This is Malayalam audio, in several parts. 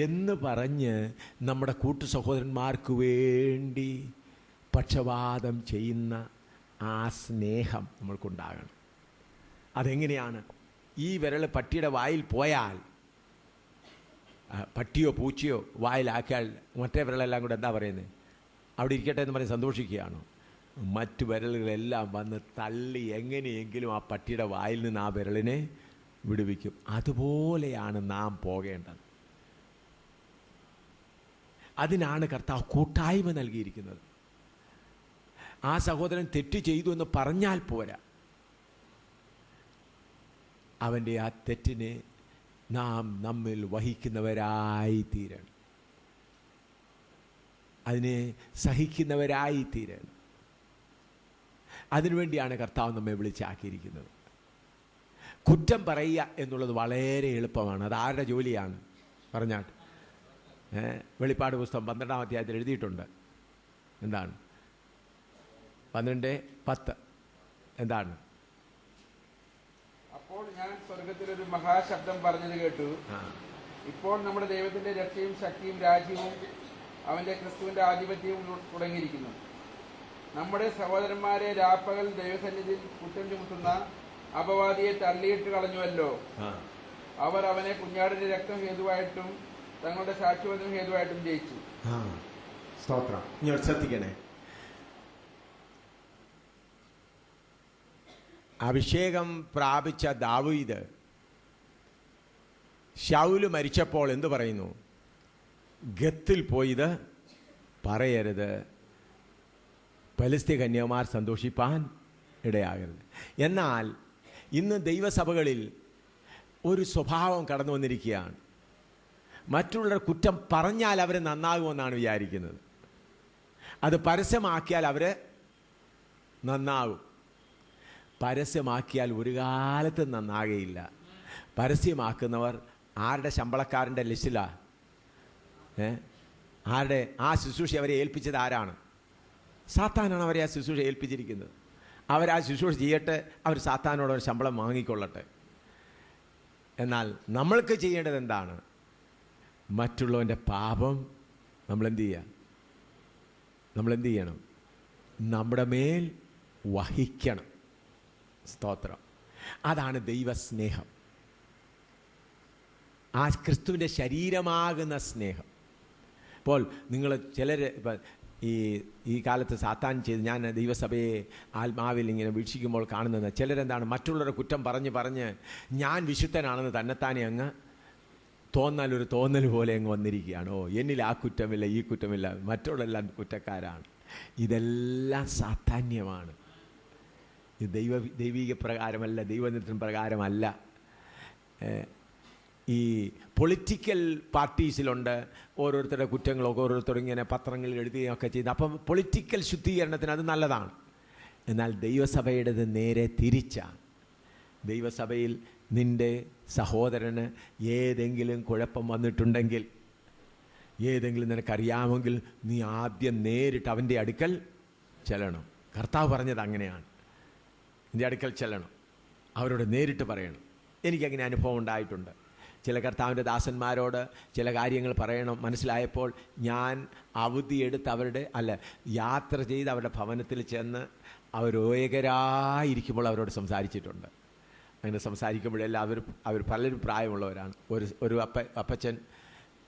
എന്ന് പറഞ്ഞ് നമ്മുടെ കൂട്ടു സഹോദരന്മാർക്ക് വേണ്ടി പക്ഷപാതം ചെയ്യുന്ന ആ സ്നേഹം നമ്മൾക്കുണ്ടാകണം. അതെങ്ങനെയാണ്? ഈ വിരൽ പട്ടിയുടെ വായിൽ പോയാൽ, പട്ടിയോ പൂച്ചയോ വായിലാക്കിയാൽ മറ്റേ വിരലെല്ലാം കൂടെ എന്താ പറയുന്നത്? അവിടെ ഇരിക്കട്ടെ എന്ന് പറഞ്ഞ് സന്തോഷിക്കുകയാണോ? മറ്റു വിരലുകളെല്ലാം വന്ന് തള്ളി എങ്ങനെയെങ്കിലും ആ പട്ടിയുടെ വായിൽ നിന്ന് ആ വിരലിനെ വിടുവിക്കും. അതുപോലെയാണ് നാം പോകേണ്ടത്. അതിനാണ് കർത്താവ് കൂട്ടായ്മ നൽകിയിരിക്കുന്നത്. ആ സഹോദരൻ തെറ്റ് ചെയ്തു എന്ന് പറഞ്ഞാൽ പോരാ, അവൻ്റെ ആ തെറ്റിനെ നാം നമ്മിൽ വഹിക്കുന്നവരായി തീരണം, അതിനെ സഹിക്കുന്നവരായി തീരണം. അതിനുവേണ്ടിയാണ് കർത്താവ് നമ്മെ വിളിച്ചാക്കിയിരിക്കുന്നത്. കുറ്റം പറയുക എന്നുള്ളത് വളരെ എളുപ്പമാണ്. അത് ആരുടെ ജോലിയാണ്? പറഞ്ഞാട്ട് വെളിപ്പാട് പുസ്തകം 12-ാം അധ്യായത്തിൽ എഴുതിയിട്ടുണ്ട്. എന്താണ്? 12:10 എന്താണ്? അപ്പോൾ ഞാൻ സ്വർഗത്തിലൊരു മഹാശബ്ദം പറഞ്ഞത് കേട്ടു, ഇപ്പോൾ നമ്മുടെ ദൈവത്തിന്റെ രക്ഷയും ശക്തിയും രാജ്യവും അവന്റെ ക്രിസ്തുവിന്റെ ആധിപത്യവും തുടങ്ങിയിരിക്കുന്നു. നമ്മുടെ സഹോദരന്മാരെ രാപ്പകൽ ദൈവസന്നിധിയിൽ കുറ്റം ചുമത്തുന്ന അപവാദിയെ തള്ളിയിട്ട് കളഞ്ഞുവല്ലോ. അവർ അവനെ കുഞ്ഞാടിന്റെ രക്തം ഹേതുവായിട്ടും തങ്ങളുടെ സാക്ഷ്യവചനം ഹേതുവായിട്ടും ജയിച്ചു. സ്തോത്രം. ഇങ്ങോട്ട് ശ്രദ്ധിക്കണേ. അഭിഷേകം പ്രാപിച്ച ദാവീദ് ശൗല് മരിച്ചപ്പോൾ എന്തു പറയുന്നു? ഗത്തിൽ പോയത് പറയരുത്, ഫലിസ്ത്യ കന്യകമാർ സന്തോഷിപ്പാൻ ഇടയാകരുത്. എന്നാൽ ഇന്ന് ദൈവസഭകളിൽ ഒരു സ്വഭാവം കടന്നു വന്നിരിക്കുകയാണ്. മറ്റുള്ളവർ കുറ്റം പറഞ്ഞാൽ അവർ നന്നാകുമെന്നാണ് വിചാരിക്കുന്നത്. അത് പരസ്യമാക്കിയാൽ അവർ നന്നാകും. പരസ്യമാക്കിയാൽ ഒരു കാലത്തും നന്നാകുകയില്ല. പരസ്യമാക്കുന്നവർ ആരുടെ ശമ്പളക്കാരൻ്റെ ലിസ്റ്റിലാണ്? ആരുടെ? ആ ശുശ്രൂഷ അവരെ ഏൽപ്പിച്ചത് ആരാണ്? സാത്താനാണ് അവരെ ആ ശുശ്രൂഷ ഏൽപ്പിച്ചിരിക്കുന്നത്. അവരാ ശുശ്രൂഷ ചെയ്യട്ടെ, അവർ സാത്താനോട് ഒരു ശമ്പളം വാങ്ങിക്കൊള്ളട്ടെ. എന്നാൽ നമ്മൾക്ക് ചെയ്യേണ്ടത് എന്താണ്? മറ്റുള്ളവൻ്റെ പാപം നമ്മളെന്ത് ചെയ്യുക? നമ്മളെന്ത് ചെയ്യണം? നമ്മുടെ മേൽ വഹിക്കണം. സ്തോത്രം. അതാണ് ദൈവസ്നേഹം, ആ ക്രിസ്തുവിൻ്റെ ശരീരമാകുന്ന സ്നേഹം. അപ്പോൾ നിങ്ങൾ ചിലർ ഇപ്പം ഈ കാലത്ത് സാത്താൻ ചെയ്ത്, ഞാൻ ദൈവസഭയെ ആത്മാവിൽ ഇങ്ങനെ വീക്ഷിക്കുമ്പോൾ കാണുന്നത്, ചിലരെന്താണ് മറ്റുള്ളവരുടെ കുറ്റം പറഞ്ഞ് ഞാൻ വിശുദ്ധനാണെന്ന് തന്നെത്താനെ അങ്ങ് ഒരു തോന്നൽ പോലെ അങ്ങ് വന്നിരിക്കുകയാണ്. ഓ, എന്നിൽ ആ കുറ്റമില്ല, ഈ കുറ്റമില്ല, മറ്റുള്ളവരെല്ലാം കുറ്റക്കാരാണ്. ഇതെല്ലാം സാത്താന്യമാണ്. ഇത് ദൈവിക പ്രകാരമല്ല, ദൈവനിർത്തന പ്രകാരമല്ല. ഈ പൊളിറ്റിക്കൽ പാർട്ടീസിലുണ്ട് ഓരോരുത്തരുടെ കുറ്റങ്ങളൊക്കെ ഓരോരുത്തരും ഇങ്ങനെ പത്രങ്ങളിൽ എഴുതുകയൊക്കെ ചെയ്ത്, അപ്പം പൊളിറ്റിക്കൽ ശുദ്ധീകരണത്തിന് അത് നല്ലതാണ്. എന്നാൽ ദൈവസഭയുടേത് നേരെ തിരിച്ചാണ്. ദൈവസഭയിൽ നിൻ്റെ സഹോദരന് ഏതെങ്കിലും കുഴപ്പം വന്നിട്ടുണ്ടെങ്കിൽ, ഏതെങ്കിലും നിനക്കറിയാമെങ്കിൽ, നീ ആദ്യം നേരിട്ട് അവൻ്റെ അടുക്കൽ ചെല്ലണം. കർത്താവ് പറഞ്ഞത് അങ്ങനെയാണ്. നിൻ്റെ അടുക്കൽ ചെല്ലണം, അവരോട് നേരിട്ട് പറയണം. എനിക്കങ്ങനെ അനുഭവം ഉണ്ടായിട്ടുണ്ട്. ചില കർത്താവിൻ്റെ ദാസന്മാരോട് ചില കാര്യങ്ങൾ പറയണം മനസ്സിലായപ്പോൾ ഞാൻ അവധിയെടുത്ത് യാത്ര ചെയ്ത് അവരുടെ ഭവനത്തിൽ ചെന്ന് അവരേകരായിരിക്കുമ്പോൾ അവരോട് സംസാരിച്ചിട്ടുണ്ട്. അങ്ങനെ സംസാരിക്കുമ്പോഴെല്ലാം അവർ പലരും പ്രായമുള്ളവരാണ്. ഒരു അപ്പച്ചൻ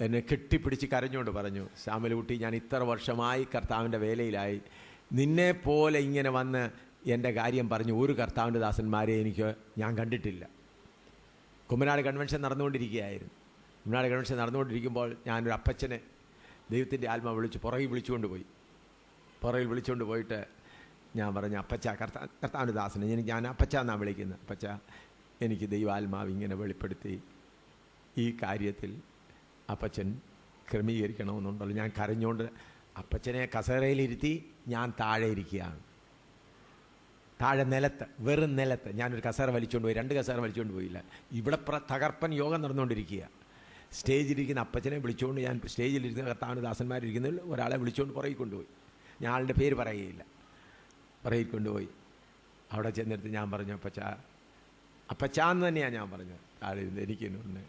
എന്നെ കെട്ടിപ്പിടിച്ച് കരഞ്ഞുകൊണ്ട് പറഞ്ഞു, ശ്യാമലകുട്ടി, ഞാൻ ഇത്ര വർഷമായി കർത്താവിൻ്റെ വേലയിലായി, നിന്നെപ്പോലെ ഇങ്ങനെ വന്ന് എൻ്റെ കാര്യം പറഞ്ഞു ഒരു കർത്താവിൻ്റെ ദാസന്മാരെ ഞാൻ കണ്ടിട്ടില്ല. കുമ്മനാട് കൺവെൻഷൻ നടന്നുകൊണ്ടിരിക്കുകയായിരുന്നു. കുമ്മനാട് കൺവെൻഷൻ നടന്നുകൊണ്ടിരിക്കുമ്പോൾ ഞാനൊരു അപ്പച്ചനെ ദൈവത്തിൻ്റെ ആത്മാവ് പുറകിൽ വിളിച്ചുകൊണ്ട് പോയിട്ട് ഞാൻ പറഞ്ഞു, അപ്പച്ച, കർത്താവിൻ്റെ ദാസനെ ഞാൻ അപ്പച്ച എന്നാണ് വിളിക്കുന്നത്. അപ്പച്ച, എനിക്ക് ദൈവാത്മാവ് ഇങ്ങനെ വെളിപ്പെടുത്തി ഈ കാര്യത്തിൽ അപ്പച്ചൻ ക്രമീകരിക്കണമെന്നുണ്ടല്ലോ. ഞാൻ കരഞ്ഞുകൊണ്ട് അപ്പച്ചനെ കസേരയിലിരുത്തി ഞാൻ താഴെ ഇരിക്കുകയാണ്. താഴെ നിലത്ത്, വെറും നിലത്ത്. ഞാനൊരു കസേര വലിച്ചുകൊണ്ട് പോയി, 2 കസേര വലിച്ചുകൊണ്ട് പോയില്ല. ഇവിടെ തകർപ്പൻ യോഗം നടന്നുകൊണ്ടിരിക്കുക. സ്റ്റേജിലിരിക്കുന്ന അപ്പച്ചനെ വിളിച്ചുകൊണ്ട് ഞാൻ സ്റ്റേജിലിരിക്കുന്ന കർത്താവിൻ്റെ ദാസന്മാരിരിക്കുന്നതിൽ ഒരാളെ വിളിച്ചുകൊണ്ട് പുറകിൽ കൊണ്ടുപോയി. ഞാൻ ആളുടെ പേര് പറയുകയില്ല, പുറകിൽ കൊണ്ടുപോയി. അവിടെ ചെന്നിടത്ത് ഞാൻ പറഞ്ഞു, അപ്പച്ചാന്ന് തന്നെയാണ് ഞാൻ പറഞ്ഞത്. താഴെ ഇരുന്ന് എനിക്കൊന്ന്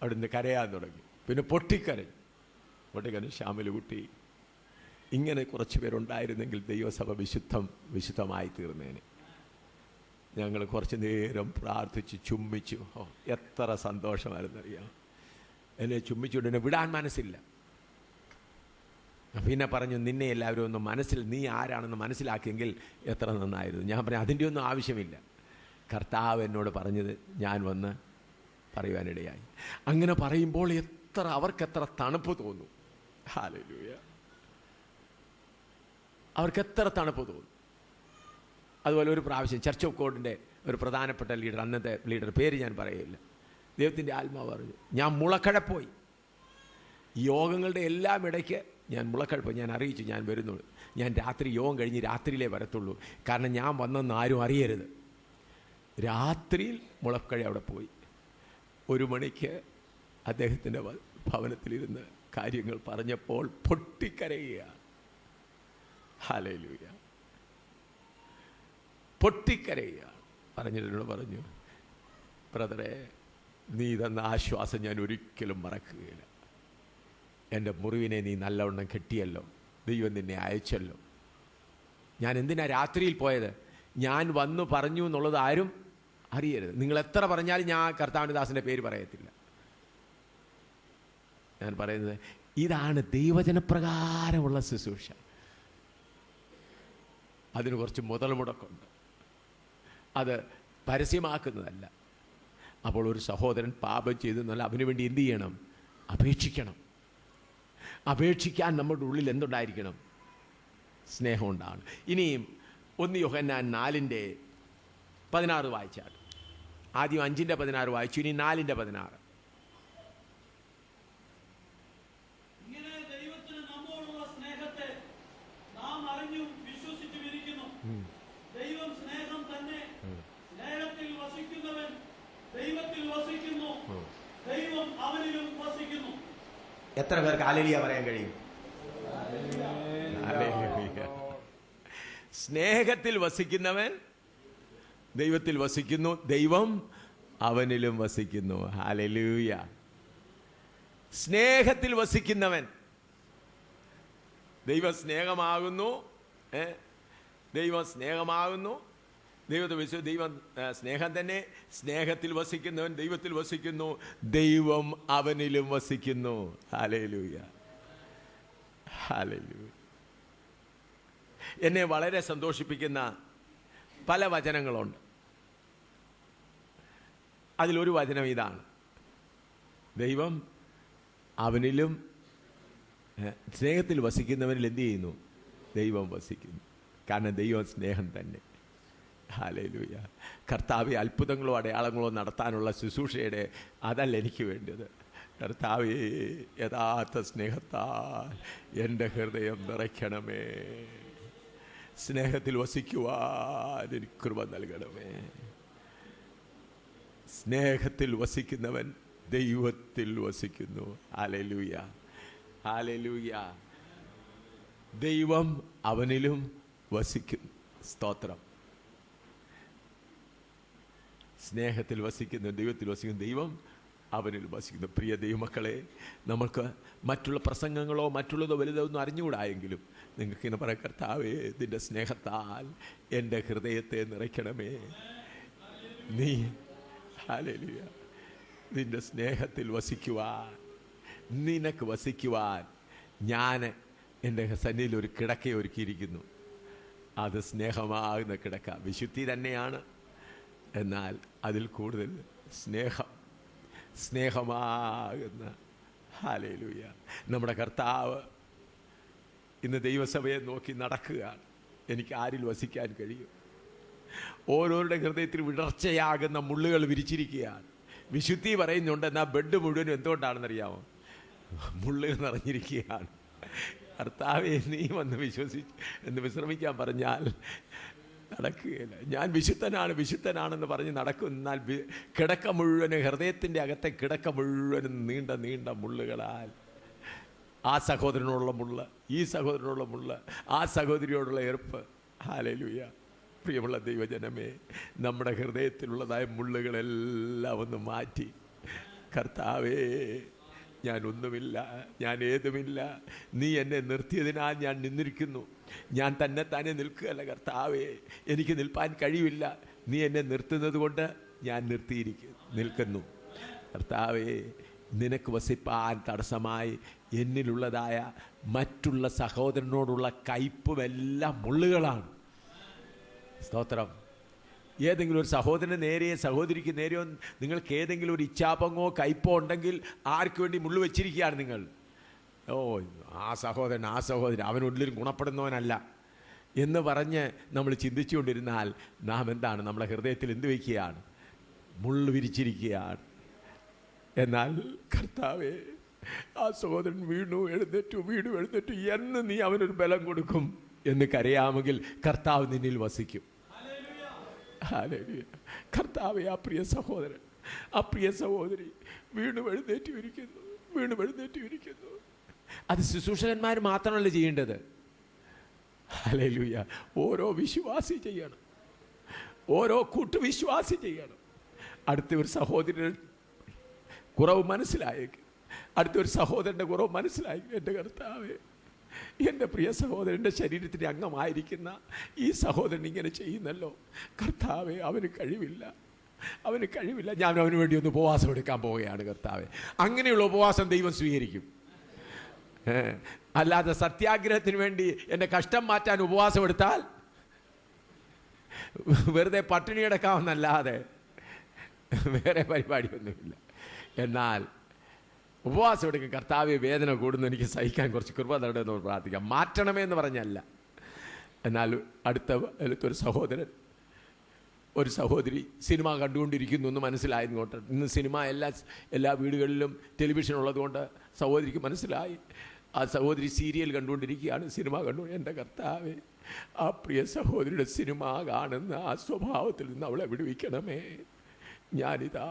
അവിടെ നിന്ന് കരയാൻ തുടങ്ങി. പിന്നെ പൊട്ടിക്കരഞ്ഞു ശ്യാമിൽ കുട്ടി. ഇങ്ങനെ കുറച്ച് പേരുണ്ടായിരുന്നെങ്കിൽ ദൈവസഭ വിശുദ്ധമായി തീർന്നേനെ. ഞങ്ങൾ കുറച്ച് നേരം പ്രാർത്ഥിച്ച് ചുംബിച്ചു. എത്ര സന്തോഷമായിരുന്നറിയാം. എന്നെ ചുംബിച്ചുകൊണ്ട് എന്നെ വിടാൻ മനസ്സില്ല. പിന്നെ പറഞ്ഞു, നിന്നെ എല്ലാവരും ഒന്ന് നീ ആരാണെന്ന് മനസ്സിലാക്കിയെങ്കിൽ എത്ര നന്നായിരുന്നു. ഞാൻ പറഞ്ഞു, അതിൻ്റെ ഒന്നും ആവശ്യമില്ല. കർത്താവ് എന്നോട് പറഞ്ഞത് ഞാൻ വന്ന് പറയുവാനിടയായി. അങ്ങനെ പറയുമ്പോൾ അവർക്കെത്ര തണുപ്പ് തോന്നും. ഹല്ലേലൂയ. അവർക്കെത്ര തണുപ്പ് തോന്നും. അതുപോലെ ഒരു പ്രാവശ്യം ചർച്ച് ഓഫ് ഗോഡിൻ്റെ ഒരു പ്രധാനപ്പെട്ട ലീഡർ, അന്നത്തെ ലീഡർ, പേര് ഞാൻ പറയില്ല, ദൈവത്തിൻ്റെ ആത്മാവ് പറഞ്ഞു, ഞാൻ മുളക്കഴപ്പോയി. യോഗങ്ങളുടെ എല്ലാം ഇടയ്ക്ക് ഞാൻ മുളക്കഴപ്പോയി. ഞാൻ അറിയിച്ചു ഞാൻ വരുന്നുള്ളൂ. ഞാൻ രാത്രി യോഗം കഴിഞ്ഞ് രാത്രിയിലേ വരത്തുള്ളൂ. കാരണം ഞാൻ വന്നെന്ന് ആരും അറിയരുത്. രാത്രിയിൽ മുളക്കഴ അവിടെ പോയി. 1 മണിക്ക് അദ്ദേഹത്തിൻ്റെ ഭവനത്തിലിരുന്ന് കാര്യങ്ങൾ പറഞ്ഞപ്പോൾ പൊട്ടിക്കരയുക. ഹല്ലേലൂയ. പൊട്ടിക്കരയുക. പറഞ്ഞിട്ട് പറഞ്ഞു, ബ്രദറെ, നീ തന്ന ആശ്വാസം ഞാൻ ഒരിക്കലും മറക്കുകയില്ല. എൻ്റെ മുറിവിനെ നീ നല്ലവണ്ണം കെട്ടിയല്ലോ. ദൈവം നിന്നെ അയച്ചല്ലോ. ഞാൻ എന്തിനാ രാത്രിയിൽ പോയത്? ഞാൻ വന്നു പറഞ്ഞു എന്നുള്ളത് ആരും അറിയരുത്. നിങ്ങൾ എത്ര പറഞ്ഞാലും ഞാൻ കർത്താവിൻ്റെ ദാസൻ്റെ പേര് പറയത്തില്ല. ഞാൻ പറയുന്നത് ഇതാണ് ദൈവജനപ്രകാരമുള്ള ശുശ്രൂഷ. അതിന് കുറച്ച് മുതൽ മുടക്കുണ്ട്. അത് പരസ്യമാക്കുന്നതല്ല. അപ്പോൾ ഒരു സഹോദരൻ പാപം ചെയ്തെന്നല്ല, അവന് വേണ്ടി എന്ത് ചെയ്യണം? അപേക്ഷിക്കണം. അപേക്ഷിക്കാൻ നമ്മുടെ ഉള്ളിൽ എന്തുണ്ടായിരിക്കണം? സ്നേഹം ഉണ്ടാണ്. ഇനിയും 1 യോഹന്നാൻ 4:16 വായിച്ചാൽ, ആദ്യം 5:16 വായിച്ചു, ഇനി 4:16. എത്ര പേർക്ക് ഹല്ലേലൂയ പറയാൻ കഴിയും? സ്നേഹത്തിൽ വസിക്കുന്നവൻ ദൈവത്തിൽ വസിക്കുന്നു, ദൈവം അവനിലും വസിക്കുന്നു. ഹല്ലേലൂയ. സ്നേഹത്തിൽ വസിക്കുന്നവൻ, ദൈവം സ്നേഹമാകുന്നു. ദൈവം സ്നേഹമാകുന്നു. ദൈവം സ്നേഹം തന്നെ. സ്നേഹത്തിൽ വസിക്കുന്നവൻ ദൈവത്തിൽ വസിക്കുന്നു, ദൈവം അവനിലും വസിക്കുന്നു. ഹല്ലേലൂയ. ഹല്ലേലൂയ. എന്നെ വളരെ സന്തോഷിപ്പിക്കുന്ന പല വചനങ്ങളുണ്ട്. അതിലൊരു വചനം ഇതാണ്: ദൈവം അവനിലും, സ്നേഹത്തിൽ വസിക്കുന്നവനിൽ എന്ത് ചെയ്യുന്നു? ദൈവം വസിക്കുന്നു. കാരണം ദൈവം സ്നേഹം തന്നെ. ഹല്ലേലൂയ. കർത്താവെ, അത്ഭുതങ്ങളോ അടയാളങ്ങളോ നടത്താനുള്ള ശുശ്രൂഷയുടെ അതല്ല എനിക്ക് വേണ്ടത്. കർത്താവെ, യഥാർത്ഥ സ്നേഹത്താൽ എൻ്റെ ഹൃദയം നിറയ്ക്കണമേ. സ്നേഹത്തിൽ വസിക്കുവാൻ എനിക്ക് കൃപ നൽകണമേ. സ്നേഹത്തിൽ വസിക്കുന്നവൻ ദൈവത്തിൽ വസിക്കുന്നു. ഹല്ലേലൂയ. ഹല്ലേലൂയ. ദൈവം അവനിലും വസിക്കുന്നു. സ്തോത്രം. സ്നേഹത്തിൽ വസിക്കുന്ന ദൈവത്തിൽ വസിക്കുന്ന ദൈവം അവനിൽ വസിക്കുന്നു. പ്രിയ ദൈവമക്കളെ, നമുക്ക് മറ്റുള്ള പ്രസംഗങ്ങളോ മറ്റുള്ളതോ വലുതോ ഒന്നും അറിഞ്ഞുകൂടായെങ്കിലും നിങ്ങൾക്കിങ്ങനെ പറയാം, കർത്താവേ, നിൻ്റെ സ്നേഹത്താൽ എൻ്റെ ഹൃദയത്തെ നിറയ്ക്കണമേ. നീ ഹല്ലേലൂയ, നിൻ്റെ സ്നേഹത്തിൽ വസിക്കുവാൻ, നിനക്ക് വസിക്കുവാൻ ഞാൻ എൻ്റെ സന്നിധിയിൽ ഒരു കിടക്ക ഒരുക്കിയിരിക്കുന്നു. അത് സ്നേഹമാകുന്ന കിടക്ക. വിശുദ്ധി തന്നെയാണ്, എന്നാൽ അതിൽ കൂടുതൽ സ്നേഹമാകുന്ന. ഹല്ലേലൂയ. നമ്മുടെ കർത്താവ് ഇന്ന് ദൈവസഭയെ നോക്കി നടക്കുകയാണ്. എനിക്ക് ആരിൽ വസിക്കാൻ കഴിയും? ഓരോരുടെ ഹൃദയത്തിൽ വിടർച്ചയാകുന്ന മുള്ളുകൾ വിരിച്ചിരിക്കുകയാണ്. വിശുദ്ധി പറയുന്നുണ്ട്, എന്നാൽ ബെഡ് മുഴുവനും എന്തുകൊണ്ടാണെന്നറിയാമോ? മുള്ളുകൾ നിറഞ്ഞിരിക്കുകയാണ്. കർത്താവെ, നീ വന്ന് എന്ന് വിശ്രമിക്കാൻ പറഞ്ഞാൽ നടക്കുകയില്ല. ഞാൻ വിശുദ്ധനാണെന്ന് പറഞ്ഞ് നടക്കും. എന്നാൽ കിടക്ക മുഴുവനും, ഹൃദയത്തിൻ്റെ അകത്തെ കിടക്ക മുഴുവനും നീണ്ട നീണ്ട മുള്ളുകളാൽ, ആ സഹോദരനോടുള്ള മുള്ള, ഈ സഹോദരനോടുള്ള മുള്ള, ആ സഹോദരിയോടുള്ള എറുപ്പ്. ഹല്ലേലൂയ. പ്രിയമുള്ള ദൈവജനമേ, നമ്മുടെ ഹൃദയത്തിലുള്ളതായ മുള്ളുകളെല്ലാം ഒന്ന് മാറ്റി, കർത്താവേ, ഞാൻ ഒന്നുമില്ല, ഞാൻ ഏതുമില്ല. നീ എന്നെ നിർത്തിയതിനാൽ ഞാൻ നിന്നിരിക്കുന്നു. ഞാൻ തന്നെ നിൽക്കുകയല്ല കർത്താവേ, എനിക്ക് നിൽപ്പാൻ കഴിയില്ല. നീ എന്നെ നിർത്തുന്നത് കൊണ്ട് ഞാൻ നിൽക്കുന്നു. കർത്താവേ, നിനക്ക് വസിപ്പാൻ തടസ്സമായി എന്നിലുള്ളതായ മറ്റുള്ള സഹോദരനോടുള്ള കയ്പുമെല്ലാം മുള്ളുകളാണ്. സ്തോത്രം. ഏതെങ്കിലും ഒരു സഹോദരന് നേരെയോ സഹോദരിക്ക് നേരെയോ നിങ്ങൾക്ക് ഏതെങ്കിലും ഒരു ഇച്ഛാപങ്ങോ കയ്പോ ഉണ്ടെങ്കിൽ ആർക്ക് വേണ്ടി മുള്ളു വെച്ചിരിക്കുകയാണ് നിങ്ങൾ. ഓ, ആ സഹോദരൻ അവനുള്ളിൽ ഗുണപ്പെടുന്നവനല്ല എന്ന് പറഞ്ഞ് നമ്മൾ ചിന്തിച്ചുകൊണ്ടിരുന്നാൽ നാം എന്താണ്, നമ്മുടെ ഹൃദയത്തിൽ എന്ത് വയ്ക്കുകയാണ്? മുള്ളു വിരിച്ചിരിക്കുകയാണ്. എന്നാൽ കർത്താവേ, ആ സഹോദരൻ വീണു എഴുന്നേറ്റു എന്ന് നീ അവനൊരു ബലം കൊടുക്കും എന്ന് കരയാമെങ്കിൽ കർത്താവ് നിന്നിൽ വസിക്കും. ഹല്ലേലൂയ. കർത്താവേ, ആ പ്രിയ സഹോദരൻ, ആ പ്രിയ സഹോദരി വീണു എഴുന്നേറ്റ് ഇരിക്കുന്നു. അത് ശുശ്രൂഷകന്മാർ മാത്രമല്ല ചെയ്യേണ്ടത്. ഹല്ലേലൂയ. ഓരോ വിശ്വാസി ചെയ്യണം, ഓരോ കൂട്ടുവിശ്വാസി ചെയ്യണം. അടുത്ത ഒരു സഹോദരൻ കുറവ് മനസ്സിലായേക്കും, അടുത്തൊരു സഹോദരൻ്റെ കുറവ് മനസ്സിലായി. എൻ്റെ കർത്താവേ, എൻ്റെ പ്രിയ സഹോദരൻ്റെ ശരീരത്തിൻ്റെ അംഗമായിരിക്കുന്ന ഈ സഹോദരൻ ഇങ്ങനെ ചെയ്യുന്നല്ലോ കർത്താവേ, അവന് കഴിവില്ല. ഞാൻ അവന് വേണ്ടി ഒന്ന് ഉപവാസം എടുക്കാൻ പോവുകയാണ് കർത്താവേ. അങ്ങനെയുള്ള ഉപവാസം ദൈവം സ്വീകരിക്കും. അല്ലാതെ സത്യാഗ്രഹത്തിന് വേണ്ടി എൻ്റെ കഷ്ടം മാറ്റാൻ ഉപവാസം എടുത്താൽ വെറുതെ പട്ടിണി കിടക്കാമെന്നല്ലാതെ വേറെ പരിപാടിയൊന്നുമില്ല. എന്നാൽ ഉപവാസം എടുക്കും. കർത്താവെ, വേദന കൂടുന്നു, എനിക്ക് സഹിക്കാൻ കുറച്ച് കൃപ തരണമെന്ന് പ്രാർത്ഥിക്കാം. മാറ്റണമേ എന്ന് പറഞ്ഞല്ല. എന്നാൽ അടുത്തൊരു സഹോദരൻ, ഒരു സഹോദരി സിനിമ കണ്ടുകൊണ്ടിരിക്കുന്നു എന്ന് മനസ്സിലായതുകൊണ്ട്, ഇന്ന് സിനിമ എല്ലാ വീടുകളിലും ടെലിവിഷൻ ഉള്ളതുകൊണ്ട് സഹോദരിക്ക് മനസ്സിലായി. ആ സഹോദരി സീരിയൽ കണ്ടുകൊണ്ടിരിക്കുകയാണ്, സിനിമ എൻ്റെ കർത്താവെ, ആ പ്രിയ സഹോദരിയുടെ സിനിമ കാണുന്ന ആ സ്വഭാവത്തിൽ നിന്ന് അവളെ വിടുവിക്കണമേ. ഞാനിതാ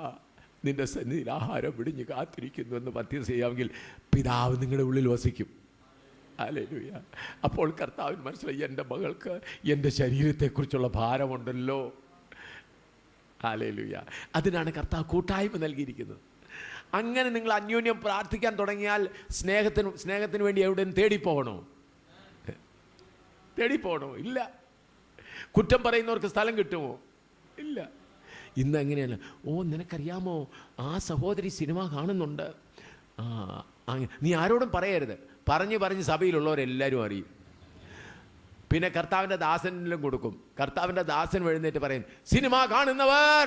നിന്റെ സന്നിധിയിൽ ആഹാരം വിടിഞ്ഞ് കാത്തിരിക്കുന്നു എന്ന് പത്യം ചെയ്യാമെങ്കിൽ പിതാവ് നിങ്ങളുടെ ഉള്ളിൽ വസിക്കും. ഹല്ലേലൂയ. അപ്പോൾ കർത്താവിന് മനസ്സിലായി, എൻ്റെ മകൾക്ക് എൻ്റെ ശരീരത്തെക്കുറിച്ചുള്ള ഭാരമുണ്ടല്ലോ. ഹല്ലേലൂയ. അതിനാണ് കർത്താവ് കൂട്ടായ്മ നൽകിയിരിക്കുന്നത്. അങ്ങനെ നിങ്ങൾ അന്യോന്യം പ്രാർത്ഥിക്കാൻ തുടങ്ങിയാൽ സ്നേഹത്തിന് വേണ്ടി എവിടെയും തേടിപ്പോകണോ? ഇല്ല. കുറ്റം പറയുന്നവർക്ക് സ്ഥലം കിട്ടുമോ? ഇല്ല. ഇന്ന് എങ്ങനെയല്ല, ഓ നിനക്കറിയാമോ, ആ സഹോദരി സിനിമ കാണുന്നുണ്ട്, നീ ആരോടും പറയരുത്. പറഞ്ഞ് സഭയിലുള്ളവരെല്ലാവരും അറിയും. പിന്നെ കർത്താവിൻ്റെ ദാസനിലും കൊടുക്കും. കർത്താവിൻ്റെ ദാസൻ എഴുന്നേറ്റ് പറയും, സിനിമ കാണുന്നവർ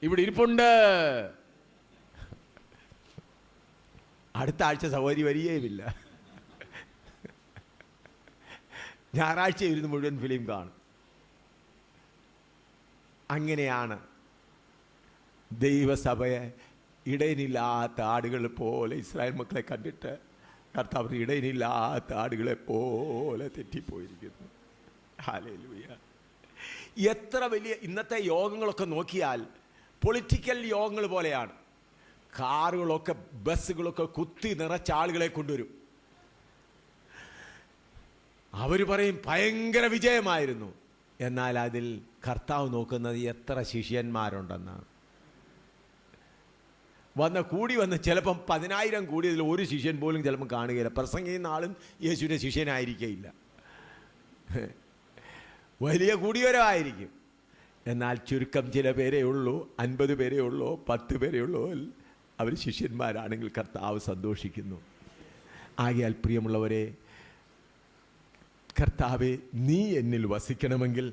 ഇവിടെ ഇരിപ്പുണ്ട്. അടുത്ത ആഴ്ച സഹോദരി വരികയുമില്ല. ഞായറാഴ്ച ഇരുന്ന് മുഴുവൻ ഫിലിം കാണും. അങ്ങനെയാണ് ദൈവസഭയെ ഇടയനില്ലാത്ത ആടുകൾ പോലെ ഇസ്രായേൽ മക്കളെ കണ്ടിട്ട് കർത്താവ് ഇടയനില്ലാത്ത ആടുകളെ പോലെ തെറ്റിപ്പോയിരിക്കുന്നു. ഹല്ലേലൂയ. എത്ര വലിയ ഇന്നത്തെ യോഗങ്ങളൊക്കെ നോക്കിയാൽ പൊളിറ്റിക്കൽ യോഗങ്ങൾ പോലെയാണ്. കാറുകളൊക്കെ ബസ്സുകളൊക്കെ കുത്തി നിറച്ച ആളുകളെ കൊണ്ടുവരും. അവർ പറയും ഭയങ്കര വിജയമായിരുന്നു. എന്നാൽ അതിൽ കർത്താവ് നോക്കുന്നത് എത്ര ശിഷ്യന്മാരുണ്ടെന്നാണ്. കൂടി വന്ന് ചിലപ്പം 10,000 കൂടിയതിൽ ഒരു ശിഷ്യൻ പോലും ചിലപ്പം കാണുകയില്ല. പ്രസംഗിക്കുന്ന ആളും യേശുവിൻ്റെ ശിഷ്യനായിരിക്കയില്ല, വലിയ കൂടിയവരായിരിക്കും. എന്നാൽ ചുരുക്കം ചില പേരേ ഉള്ളൂ, 50 പേരേ ഉള്ളൂ, 10 പേരേ ഉള്ളൂ. അവർ ശിഷ്യന്മാരാണെങ്കിൽ കർത്താവ് സന്തോഷിക്കുന്നു. ആകയാൽ പ്രിയമുള്ളവരെ, കർത്താവെ, നീ എന്നിൽ വസിക്കണമെങ്കിൽ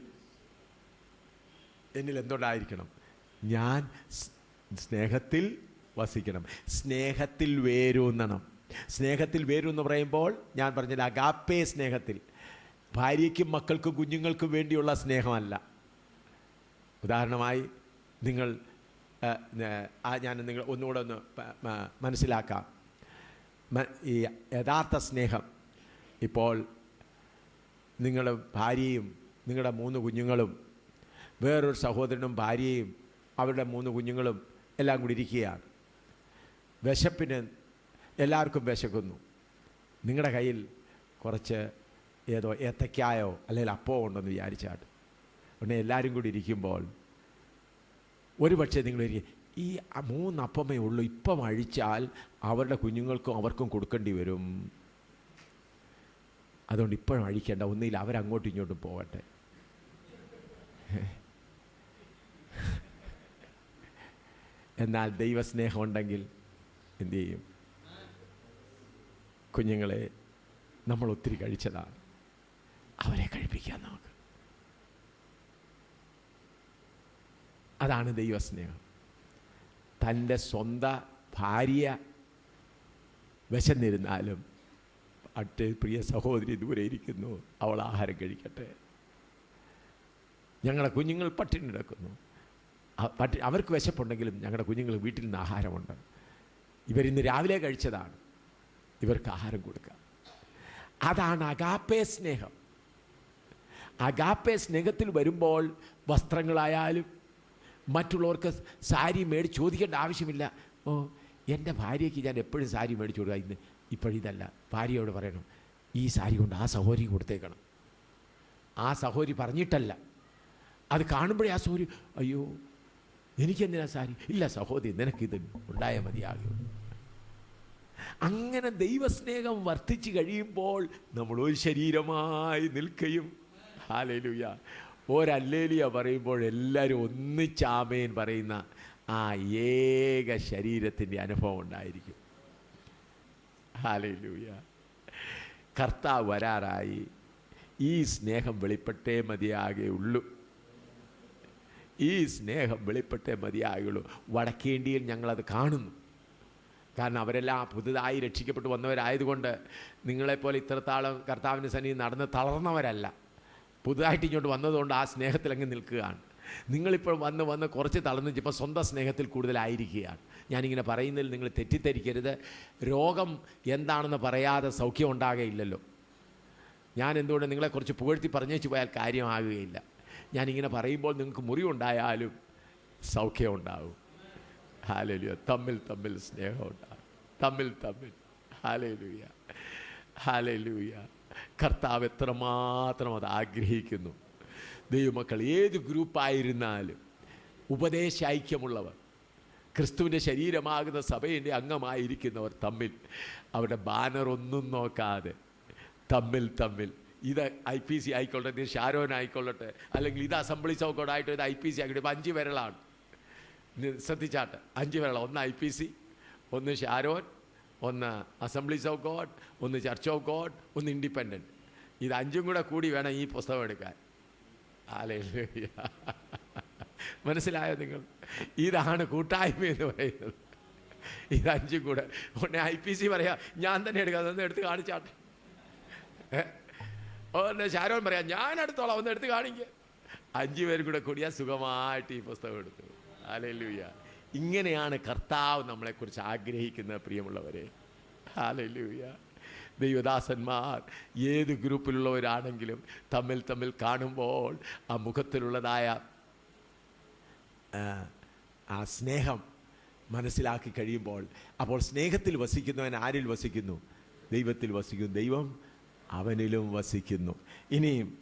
എന്നിൽ എന്തുകൊണ്ടായിരിക്കണം? ഞാൻ സ്നേഹത്തിൽ വസിക്കണം, സ്നേഹത്തിൽ വേരൂന്നണം. സ്നേഹത്തിൽ വേരൂന്ന് പറയുമ്പോൾ ഞാൻ പറഞ്ഞത് അഗാപ്പേ സ്നേഹത്തിൽ, ഭാര്യയ്ക്കും മക്കൾക്കും കുഞ്ഞുങ്ങൾക്കും വേണ്ടിയുള്ള സ്നേഹമല്ല. ഉദാഹരണമായി ഞാൻ നിങ്ങൾ ഒന്നുകൂടെ ഒന്ന് മനസ്സിലാക്കാം. ഈ യഥാർത്ഥ സ്നേഹം, ഇപ്പോൾ നിങ്ങളുടെ ഭാര്യയും നിങ്ങളുടെ 3 കുഞ്ഞുങ്ങളും വേറൊരു സഹോദരനും ഭാര്യയും അവരുടെ 3 കുഞ്ഞുങ്ങളും എല്ലാം കൂടി ഇരിക്കുകയാണ്. വിശപ്പിന് എല്ലാവർക്കും വിശക്കുന്നു. നിങ്ങളുടെ കയ്യിൽ കുറച്ച് ഏതോ ഏത്തക്കായോ അല്ലെങ്കിൽ അപ്പോ ഉണ്ടെന്ന് വിചാരിച്ചാട്ട്. ഉടനെ എല്ലാവരും കൂടി ഇരിക്കുമ്പോൾ ഒരു പക്ഷേ നിങ്ങൾ ഈ 3 അപ്പമേ ഉള്ളൂ, ഇപ്പം അഴിച്ചാൽ അവരുടെ കുഞ്ഞുങ്ങൾക്കും അവർക്കും കൊടുക്കേണ്ടി വരും. അതുകൊണ്ട് ഇപ്പോഴും അഴിക്കേണ്ട, ഒന്നില്ല അവരങ്ങോട്ടും ഇങ്ങോട്ടും പോകട്ടെ. എന്നാൽ ദൈവസ്നേഹം ഉണ്ടെങ്കിൽ എന്തു ചെയ്യും? കുഞ്ഞുങ്ങളെ നമ്മൾ ഒത്തിരി കഴിച്ചതാണ്, അവരെ കഴിപ്പിക്കാൻ നമുക്ക്. അതാണ് ദൈവസ്നേഹം. തൻ്റെ സ്വന്തം ഭാര്യ വിശന്നിരുന്നാലും പ്രിയ സഹോദരി ദൂരെ ഇരിക്കുന്നു, അവൾ ആഹാരം കഴിക്കട്ടെ. ഞങ്ങളുടെ കുഞ്ഞുങ്ങൾ പട്ടിണി കിടക്കുന്നു, അവർക്ക് വിശപ്പുണ്ടെങ്കിലും ഞങ്ങളുടെ കുഞ്ഞുങ്ങൾ വീട്ടിൽ നിന്ന് ആഹാരമുണ്ട്. ഇവരിന്ന് രാവിലെ കഴിച്ചതാണ്, ഇവർക്ക് ആഹാരം കൊടുക്കുക. അതാണ് അഗാപ്പേ സ്നേഹം. അഗാപ്പേ സ്നേഹത്തിൽ വരുമ്പോൾ വസ്ത്രങ്ങളായാലും മറ്റുള്ളവർക്ക് സാരി മേടിച്ച് ചോദിക്കേണ്ട ആവശ്യമില്ല. ഓ, എൻ്റെ ഭാര്യയ്ക്ക് ഞാൻ എപ്പോഴും സാരി മേടിച്ചു കൊടുക്കുക, ഇന്ന് ഇപ്പോഴിതല്ല. ഭാര്യയോട് പറയണം, ഈ സാരി കൊണ്ട് ആ സഹോദരി കൊടുത്തേക്കണം. ആ സഹോദരി പറഞ്ഞിട്ടല്ല, അത് കാണുമ്പോഴേ ആ സഹോദരി, അയ്യോ എനിക്കെന്തിനാ സാരി? ഇല്ല സഹോദരി, നിനക്കിത് ഉണ്ടായാൽ മതിയാകും. അങ്ങനെ ദൈവസ്നേഹം വർദ്ധിച്ചു കഴിയുമ്പോൾ നമ്മൾ ഒരു ശരീരമായി നിൽക്കുകയും, ഹല്ലേലൂയ, ഒരല്ലേലൂയ പറയുമ്പോൾ എല്ലാവരും ഒന്നിച്ചാമേൻ പറയുന്ന ആ ഏക ശരീരത്തിൻ്റെ അനുഭവം ഉണ്ടായിരിക്കും. ഹല്ലേലൂയ. കർത്താവ് വരാറായി. ഈ സ്നേഹം വെളിപ്പെട്ടേ മതിയാകുള്ളൂ. ഈ സ്നേഹം വെളിപ്പെട്ടേ മതിയാകുള്ളൂ. വടക്കേണ്ടിയിൽ ഞങ്ങളത് കാണുന്നു. കാരണം അവരെല്ലാം പുതുതായി രക്ഷിക്കപ്പെട്ട് വന്നവരായതുകൊണ്ട് നിങ്ങളെപ്പോലെ ഇത്രത്താളം കർത്താവിൻ്റെ സന്നിധിയിൽ നടന്ന് തളർന്നവരല്ല. പുതുതായിട്ട് ഇങ്ങോട്ട് വന്നതുകൊണ്ട് ആ സ്നേഹത്തിലങ്ങ് നിൽക്കുകയാണ്. നിങ്ങളിപ്പോൾ വന്ന് കുറച്ച് തളർന്ന് ഇപ്പോൾ സ്വന്തം സ്നേഹത്തിൽ കൂടുതലായിരിക്കുകയാണ്. ഞാനിങ്ങനെ പറയുന്നതിൽ നിങ്ങൾ തെറ്റിദ്ധരിക്കരുത്. രോഗം എന്താണെന്ന് പറയാതെ സൗഖ്യം ഉണ്ടാകുകയില്ലല്ലോ. ഞാൻ എന്തുകൊണ്ട് നിങ്ങളെക്കുറിച്ച് പുകഴ്ത്തി പറഞ്ഞേച്ചു പോയാൽ കാര്യമാകുകയില്ല. ഞാനിങ്ങനെ പറയുമ്പോൾ നിങ്ങൾക്ക് മുറിവുണ്ടായാലും സൗഖ്യം ഉണ്ടാവും. ഹല്ലേലൂയ. തമ്മിൽ സ്നേഹം ഉണ്ടാകും. തമ്മിൽ. ഹല്ലേലൂയ. ഹല്ലേലൂയ. കർത്താവ് എത്രമാത്രം അത് ആഗ്രഹിക്കുന്നു. ദൈവമക്കൾ ഏത് ഗ്രൂപ്പായിരുന്നാലും ഉപദേശ ഐക്യമുള്ളവർ, ക്രിസ്തുവിൻ്റെ ശരീരമാകുന്ന സഭയുടെ അംഗമായിരിക്കുന്നവർ തമ്മിൽ അവരുടെ ബാനറൊന്നും നോക്കാതെ തമ്മിൽ ഇത് IPC ആയിക്കൊള്ളട്ടെ, ഇത് ഷാരോൻ ആയിക്കൊള്ളട്ടെ, അല്ലെങ്കിൽ ഇത് അസംബ്ലീസ് ഓഫ് ഗോഡ് ആയിട്ട് ഇത് IPC ആയിക്കോട്ടെ. ഇപ്പം 5 വിരലാണ്, ശ്രദ്ധിച്ചാട്ടെ. 5 വിരള. ഒന്ന് IPC, ഒന്ന് ഷാരോൻ, ഒന്ന് അസംബ്ലീസ് ഓഫ് ഗോഡ്, ഒന്ന് ചർച്ച് ഓഫ് ഗോഡ്, ഒന്ന് ഇൻഡിപെൻഡൻറ്റ്. ഇത് 5ഉം കൂടെ കൂടി വേണം ഈ പുസ്തകം എടുക്കാൻ. ഹല്ലേലൂയ. മനസ്സിലായോ നിങ്ങൾ? ഇതാണ് കൂട്ടായ്മ എന്ന് പറയുന്നത്. ഇത് 5ഉം കൂടെ. ഉടനെ IPC പറയാം, ഞാൻ തന്നെ എടുക്കാം, അതൊന്ന് എടുത്ത് കാണിച്ചാട്ടെ. ഒന്ന് ഷാരോൻ പറയാം, ഞാൻ എടുത്തോളാം, ഒന്ന് എടുത്ത് കാണിക്കുക. 5 പേരും കൂടെ കൂടിയാൽ സുഖമായിട്ട് ഈ പുസ്തകം എടുത്തു. ഹല്ലേലൂയ. ഇങ്ങനെയാണ് കർത്താവ് നമ്മളെക്കുറിച്ച് ആഗ്രഹിക്കുന്നത്, പ്രിയമുള്ളവരെ. ഹല്ലേലൂയ. ദൈവദാസന്മാർ ഏത് ഗ്രൂപ്പിലുള്ളവരാണെങ്കിലും തമ്മിൽ കാണുമ്പോൾ ആ മുഖത്തിലുള്ളതായ ആ സ്നേഹം മനസ്സിലാക്കി കഴിയുമ്പോൾ, അപ്പോൾ സ്നേഹത്തിൽ വസിക്കുന്നവൻ ആരിൽ വസിക്കുന്നു? ദൈവത്തിൽ വസിക്കുന്നു. ദൈവം അവനിലും വസിക്കുന്നു. ഇനിയും